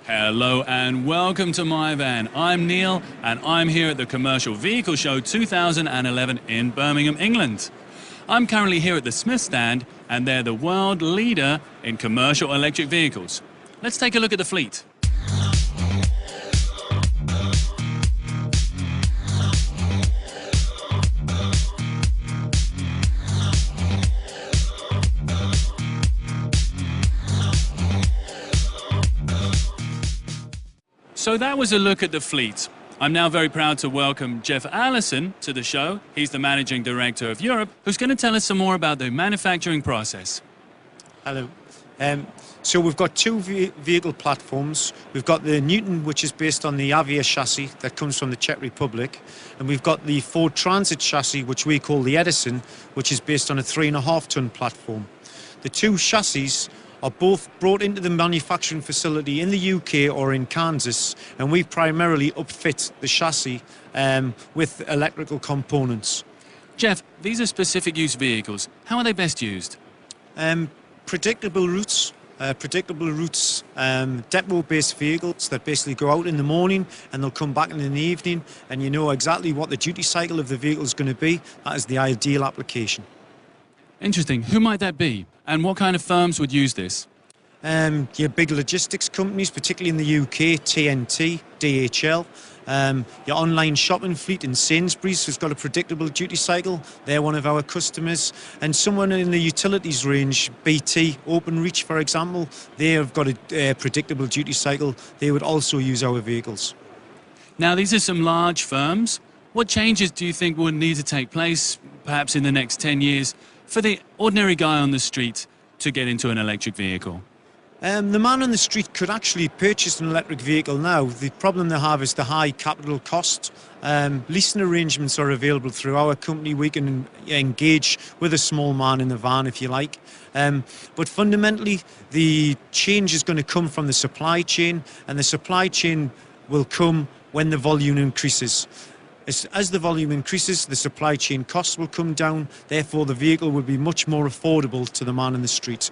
Hello and welcome to My Van. I'm Neil and I'm here at the Commercial Vehicle Show 2011 in Birmingham, England. I'm currently here at the Smith stand and they're the world leader in commercial electric vehicles. Let's take a look at the fleet. So that was a look at the fleet. I'm now very proud to welcome Jeff Allison to the show. He's the Managing Director of Europe, who's going to tell us some more about the manufacturing process. Hello. So we've got two vehicle platforms. We've got the Newton, which is based on the Avia chassis that comes from the Czech Republic. And we've got the Ford Transit chassis, which we call the Edison, which is based on a 3.5-ton platform. The two chassis are both brought into the manufacturing facility in the UK or in Kansas, and we primarily upfit the chassis with electrical components. Jeff, these are specific use vehicles. How are they best used? Predictable routes, depot-based vehicles that basically go out in the morning and they'll come back in the evening, and you know exactly what the duty cycle of the vehicle is going to be. That is the ideal application. Interesting. Who might that be? And what kind of firms would use this? Your big logistics companies, particularly in the UK, TNT, DHL. Your online shopping fleet in Sainsbury's, who's got a predictable duty cycle. They're one of our customers. And someone in the utilities range, BT, Openreach, for example, they have got a predictable duty cycle. They would also use our vehicles. Now, these are some large firms. What changes do you think would need to take place, perhaps in the next 10 years, for the ordinary guy on the street to get into an electric vehicle? The man on the street could actually purchase an electric vehicle now. The problem they have is the high capital cost. Leasing arrangements are available through our company. We can engage with a small man in the van if you like. But fundamentally, the change is going to come from the supply chain, and the supply chain will come when the volume increases. As the volume increases, the supply chain costs will come down. Therefore, the vehicle will be much more affordable to the man in the street.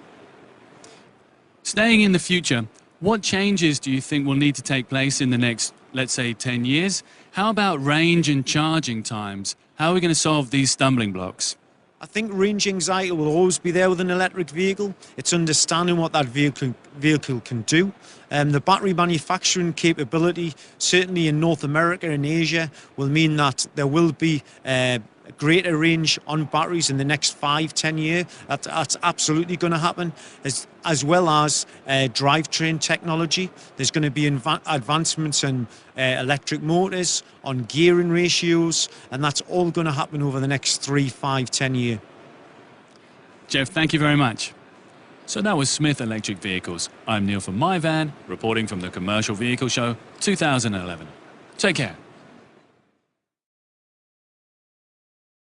Staying in the future, what changes do you think will need to take place in the next, let's say, 10 years? How about range and charging times? How are we going to solve these stumbling blocks? I think range anxiety will always be there with an electric vehicle. It's understanding what that vehicle can do. The battery manufacturing capability, certainly in North America and Asia, will mean that there will be a greater range on batteries in the next 5-10 years. That's absolutely going to happen, as well as drivetrain technology. There's going to be advancements in electric motors, on gearing ratios, and that's all going to happen over the next 3, 5, 10 years. Jeff, thank you very much. So that was Smith Electric Vehicles. I'm Neil from My Van, reporting from the Commercial Vehicle Show 2011. Take care.